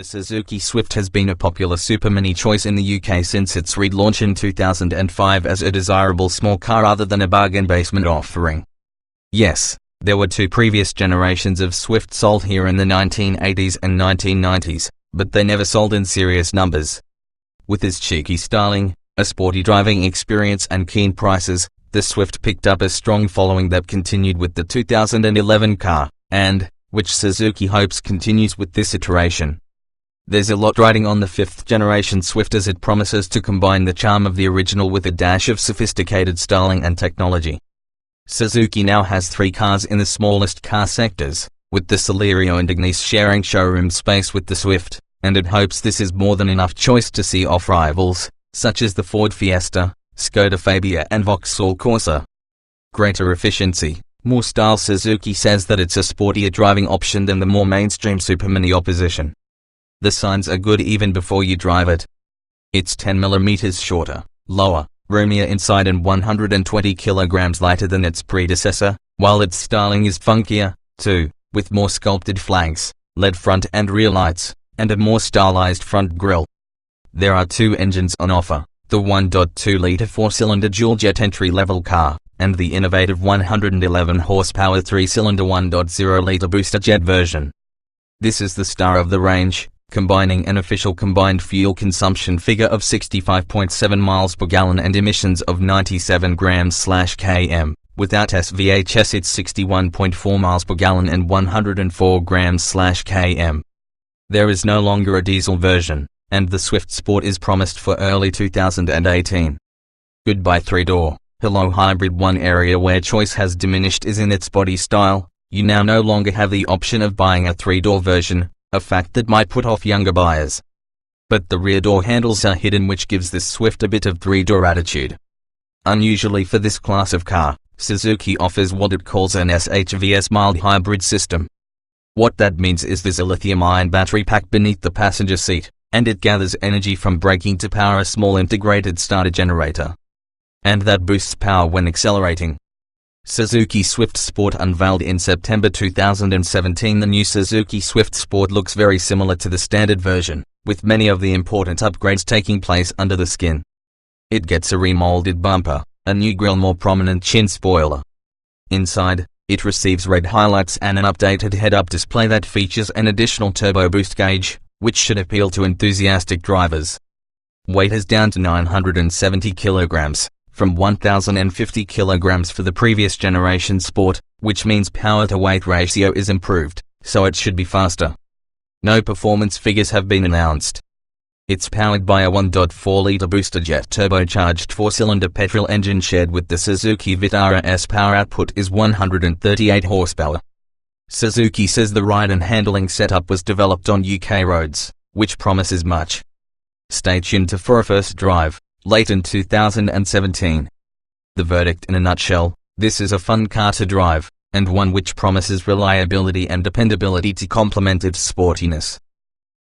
Suzuki Swift has been a popular supermini choice in the UK since its relaunch in 2005 as a desirable small car rather than a bargain basement offering. Yes, there were two previous generations of Swift sold here in the 1980s and 1990s, but they never sold in serious numbers. With its cheeky styling, a sporty driving experience and keen prices, the Swift picked up a strong following that continued with the 2011 car, and which Suzuki hopes continues with this iteration. There's a lot riding on the 5th generation Swift as it promises to combine the charm of the original with a dash of sophisticated styling and technology. Suzuki now has 3 cars in the smallest car sectors, with the Baleno and Ignis sharing showroom space with the Swift, and it hopes this is more than enough choice to see off rivals, such as the Ford Fiesta, Skoda Fabia and Vauxhall Corsa. Greater efficiency, more style. Suzuki says that it's a sportier driving option than the more mainstream supermini opposition. The signs are good even before you drive it. It's 10mm shorter, lower, roomier inside and 120 kilograms lighter than its predecessor, while its styling is funkier, too, with more sculpted flags, LED front and rear lights, and a more stylized front grille. There are 2 engines on offer, the 1.2-litre 4-cylinder Dualjet entry-level car, and the innovative 111 horsepower 3-cylinder 1.0-litre Boosterjet version. This is the star of the range, combining an official combined fuel consumption figure of 65.7 miles per gallon and emissions of 97 grams/km. Without SVHS it's 61.4 miles per gallon and 104 grams/km. There is no longer a diesel version, and the Swift Sport is promised for early 2018. Goodbye 3-door, hello hybrid. One area where choice has diminished is in its body style. You now no longer have the option of buying a 3-door version, a fact that might put off younger buyers. But the rear door handles are hidden, which gives this Swift a bit of 3-door attitude. Unusually for this class of car, Suzuki offers what it calls an SHVS mild hybrid system. What that means is there's a lithium-ion battery pack beneath the passenger seat, and it gathers energy from braking to power a small integrated starter generator. And that boosts power when accelerating. Suzuki Swift Sport unveiled in September 2017. The new Suzuki Swift Sport looks very similar to the standard version, with many of the important upgrades taking place under the skin. It gets a remolded bumper, a new grille, more prominent chin spoiler. Inside, it receives red highlights and an updated head-up display that features an additional turbo boost gauge, which should appeal to enthusiastic drivers. Weight is down to 970 kilograms, from 1,050 kilograms for the previous generation Sport, which means power-to-weight ratio is improved, so it should be faster. No performance figures have been announced. It's powered by a 1.4-litre Boosterjet turbocharged 4-cylinder petrol engine shared with the Suzuki Vitara. S power output is 138 horsepower. Suzuki says the ride and handling setup was developed on UK roads, which promises much. Stay tuned for a first drive, late in 2017. The verdict in a nutshell: this is a fun car to drive, and one which promises reliability and dependability to complement its sportiness.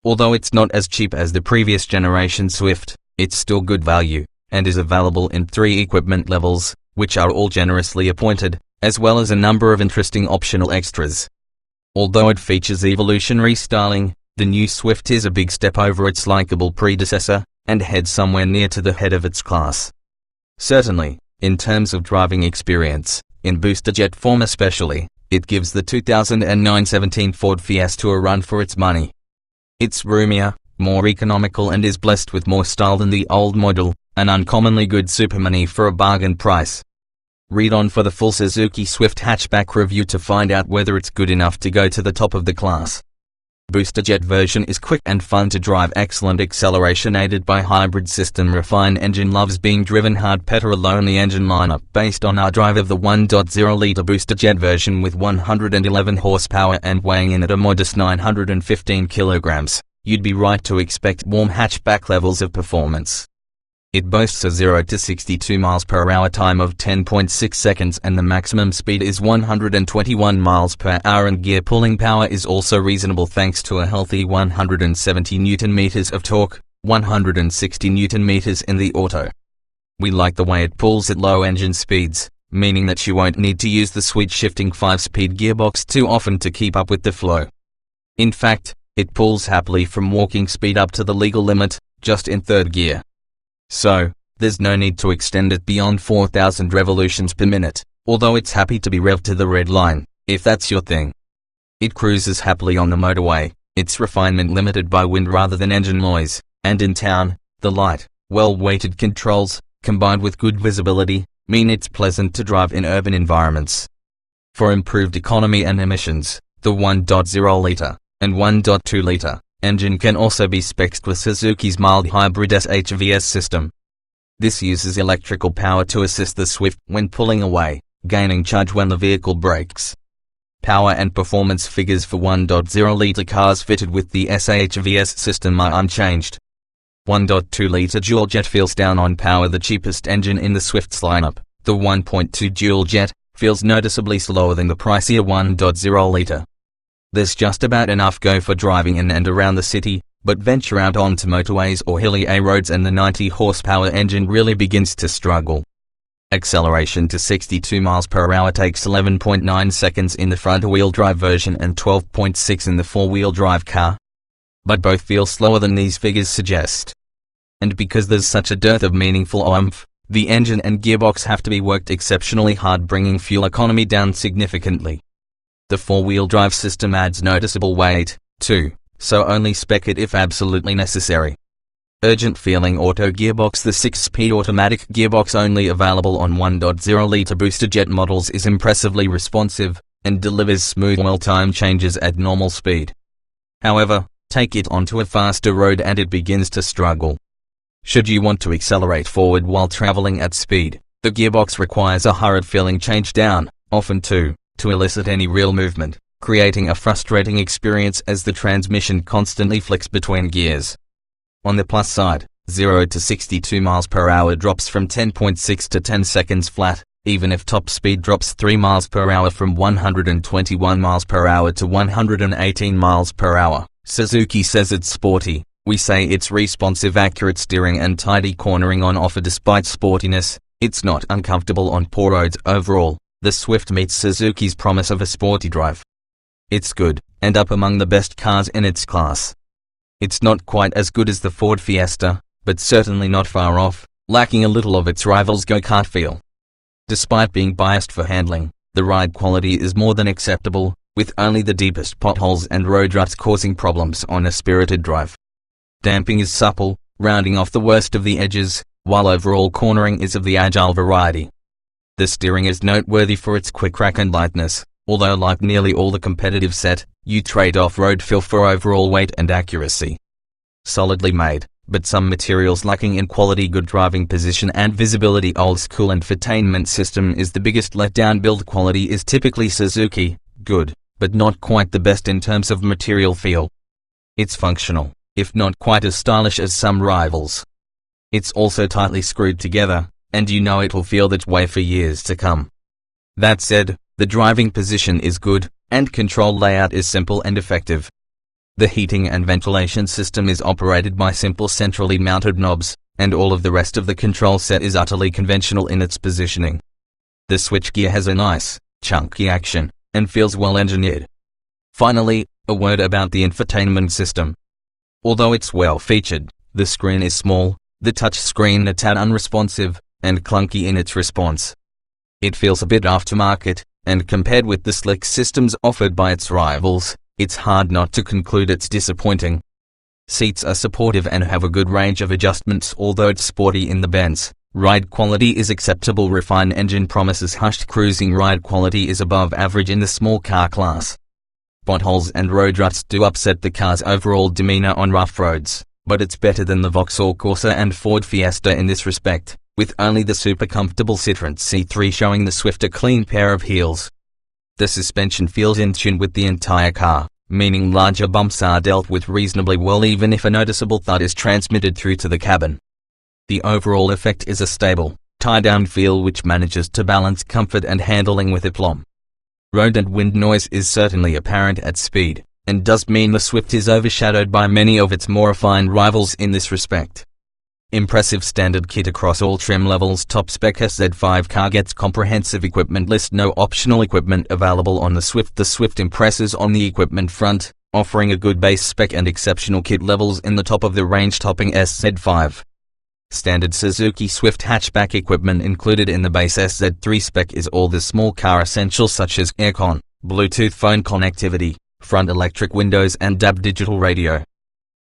Although it's not as cheap as the previous generation Swift, it's still good value, and is available in 3 equipment levels, which are all generously appointed, as well as a number of interesting optional extras. Although it features evolutionary styling, the new Swift is a big step over its likable predecessor, and heads somewhere near to the head of its class. Certainly, in terms of driving experience, in Boosterjet form especially, it gives the 2009-17 Ford Fiesta a run for its money. It's roomier, more economical and is blessed with more style than the old model, an uncommonly good supermini for a bargain price. Read on for the full Suzuki Swift hatchback review to find out whether it's good enough to go to the top of the class. Boosterjet version is quick and fun to drive, excellent acceleration aided by hybrid system, refined engine, loves being driven hard, petrol-only engine lineup based on our drive of the 1.0-litre Boosterjet version with 111 horsepower and weighing in at a modest 915 kilograms. You'd be right to expect warm hatchback levels of performance. It boasts a 0 to 62 miles per hour time of 10.6 seconds and the maximum speed is 121 miles per hour, and gear pulling power is also reasonable thanks to a healthy 170 Nm of torque, 160 Nm in the auto. We like the way it pulls at low engine speeds, meaning that you won't need to use the sweet shifting 5-speed gearbox too often to keep up with the flow. In fact, It pulls happily from walking speed up to the legal limit, just in third gear. So, there's no need to extend it beyond 4,000 revolutions per minute, although it's happy to be revved to the red line, if that's your thing. It cruises happily on the motorway, its refinement limited by wind rather than engine noise, and in town, the light, well-weighted controls, combined with good visibility, mean it's pleasant to drive in urban environments. For improved economy and emissions, the 1.0-litre and 1.2-litre engine can also be spec'd with Suzuki's mild hybrid SHVS system. This uses electrical power to assist the Swift when pulling away, gaining charge when the vehicle brakes. Power and performance figures for 1.0-litre cars fitted with the SHVS system are unchanged. 1.2-litre Dualjet feels down on power. The cheapest engine in the Swift's lineup, the 1.2 Dualjet, feels noticeably slower than the pricier 1.0-litre. There's just about enough go for driving in and around the city, but venture out onto motorways or hilly A-roads and the 90-horsepower engine really begins to struggle. Acceleration to 62 miles per hour takes 11.9 seconds in the front-wheel drive version and 12.6 in the four-wheel drive car. But both feel slower than these figures suggest. And because there's such a dearth of meaningful oomph, the engine and gearbox have to be worked exceptionally hard, bringing fuel economy down significantly. The four-wheel drive system adds noticeable weight, too, so only spec it if absolutely necessary. Urgent feeling auto gearbox. The 6-speed automatic gearbox, only available on 1.0-litre Boosterjet models, is impressively responsive, and delivers smooth well-timed changes at normal speed. However, take it onto a faster road and it begins to struggle. Should you want to accelerate forward while traveling at speed, the gearbox requires a hurried feeling change down, often to elicit any real movement, creating a frustrating experience as the transmission constantly flicks between gears. On the plus side, 0 to 62 miles per hour drops from 10.6 to 10 seconds flat, even if top speed drops 3 miles per hour from 121 miles per hour to 118 miles per hour. Suzuki says it's sporty. We say it's responsive. Accurate steering and tidy cornering on offer. Despite sportiness, it's not uncomfortable on poor roads. Overall, the Swift meets Suzuki's promise of a sporty drive. It's good, and up among the best cars in its class. It's not quite as good as the Ford Fiesta, but certainly not far off, lacking a little of its rival's go-kart feel. Despite being biased for handling, the ride quality is more than acceptable, with only the deepest potholes and road ruts causing problems on a spirited drive. Damping is supple, rounding off the worst of the edges, while overall cornering is of the agile variety. The steering is noteworthy for its quick rack and lightness, although like nearly all the competitive set, you trade off road feel for overall weight and accuracy. Solidly made, but some materials lacking in quality. Good driving position and visibility. Old school infotainment system is the biggest letdown. Build quality is typically Suzuki, good, but not quite the best in terms of material feel. It's functional, if not quite as stylish as some rivals. It's also tightly screwed together, and you know it will feel that way for years to come. That said, the driving position is good, and control layout is simple and effective. The heating and ventilation system is operated by simple centrally mounted knobs, and all of the rest of the control set is utterly conventional in its positioning. The switchgear has a nice, chunky action, and feels well engineered. Finally, a word about the infotainment system. Although it's well featured, the screen is small, the touch screen a tad unresponsive, and clunky in its response. It feels a bit aftermarket, and compared with the slick systems offered by its rivals, it's hard not to conclude it's disappointing. Seats are supportive and have a good range of adjustments. Although it's sporty in the Benz, ride quality is acceptable. Refined engine promises hushed cruising. Ride quality is above average in the small car class. Potholes and road ruts do upset the car's overall demeanor on rough roads, but it's better than the Vauxhall Corsa and Ford Fiesta in this respect, with only the super comfortable Citroën C3 showing the Swift a clean pair of heels. The suspension feels in tune with the entire car, meaning larger bumps are dealt with reasonably well even if a noticeable thud is transmitted through to the cabin. The overall effect is a stable, tie-down feel which manages to balance comfort and handling with aplomb. Road and wind noise is certainly apparent at speed, and does mean the Swift is overshadowed by many of its more refined rivals in this respect. Impressive standard kit across all trim levels. Top spec SZ5 car gets comprehensive equipment list. No optional equipment available on the Swift. The Swift impresses on the equipment front, offering a good base spec and exceptional kit levels in the top of the range topping SZ5. Standard Suzuki Swift hatchback equipment included in the base SZ3 spec is all the small car essentials such as aircon, Bluetooth phone connectivity, front electric windows and DAB digital radio.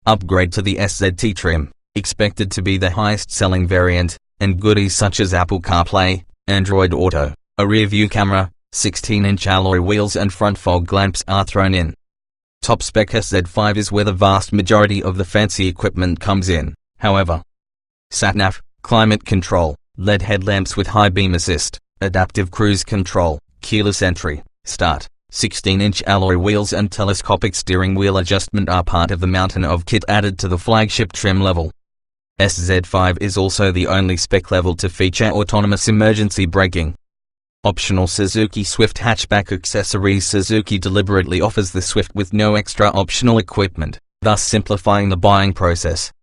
Upgrade to the SZT trim, expected to be the highest selling variant, and goodies such as Apple CarPlay, Android Auto, a rear view camera, 16-inch alloy wheels and front fog lamps are thrown in. Top spec SZ5 is where the vast majority of the fancy equipment comes in, however. Sat-nav, climate control, LED headlamps with high beam assist, adaptive cruise control, keyless entry, start, 16-inch alloy wheels and telescopic steering wheel adjustment are part of the mountain of kit added to the flagship trim level. SZ5 is also the only spec level to feature autonomous emergency braking. Optional Suzuki Swift hatchback accessories. Suzuki deliberately offers the Swift with no extra optional equipment, thus simplifying the buying process.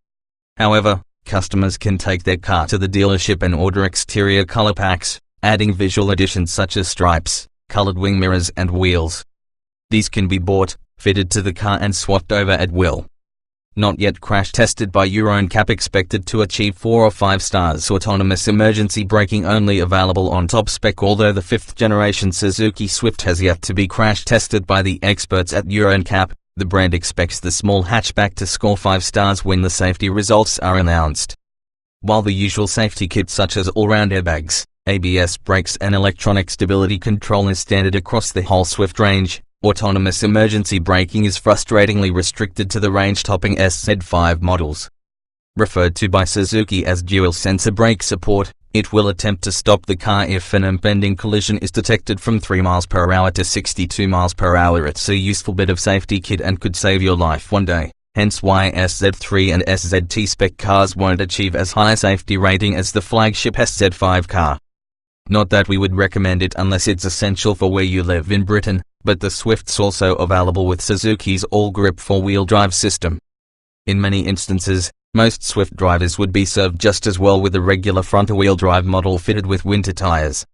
However, customers can take their car to the dealership and order exterior color packs, adding visual additions such as stripes, colored wing mirrors and wheels. These can be bought, fitted to the car and swapped over at will. Not yet crash tested by Euro NCAP, expected to achieve 4 or 5 stars. Autonomous emergency braking only available on top spec. Although the 5th generation Suzuki Swift has yet to be crash tested by the experts at Euro NCAP, the brand expects the small hatchback to score 5 stars when the safety results are announced. While the usual safety kit such as all-round airbags, ABS brakes and electronic stability control is standard across the whole Swift range, autonomous emergency braking is frustratingly restricted to the range-topping SZ5 models. Referred to by Suzuki as dual-sensor brake support, it will attempt to stop the car if an impending collision is detected from 3 miles per hour to 62 miles per hour. It's a useful bit of safety kit and could save your life one day, hence why SZ3 and SZT spec cars won't achieve as high a safety rating as the flagship SZ5 car. Not that we would recommend it unless it's essential for where you live in Britain, but the Swift's also available with Suzuki's all-grip 4-wheel drive system. In many instances, most Swift drivers would be served just as well with a regular front-wheel drive model fitted with winter tires.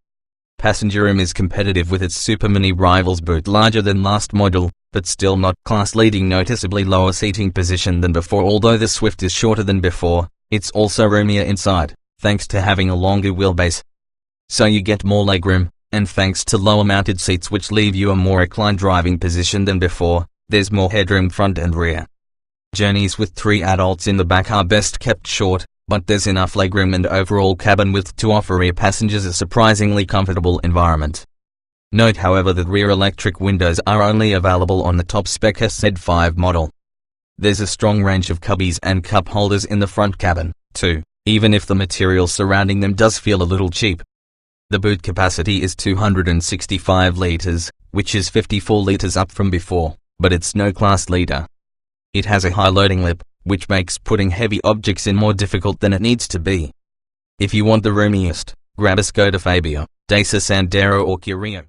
Passenger room is competitive with its Super Mini rivals, boot larger than last model, but still not class-leading. Noticeably lower seating position than before. Although the Swift is shorter than before, it's also roomier inside, thanks to having a longer wheelbase. So you get more legroom, and thanks to lower mounted seats which leave you a more reclined driving position than before, there's more headroom front and rear. Journeys with 3 adults in the back are best kept short, but there's enough legroom and overall cabin width to offer rear passengers a surprisingly comfortable environment. Note however that rear electric windows are only available on the top spec SZ5 model. There's a strong range of cubbies and cup holders in the front cabin, too, even if the material surrounding them does feel a little cheap. The boot capacity is 265 litres, which is 54 litres up from before, but it's no class leader. It has a high loading lip, which makes putting heavy objects in more difficult than it needs to be. If you want the roomiest, grab a Skoda Fabia, Dacia Sandero or Kia Rio.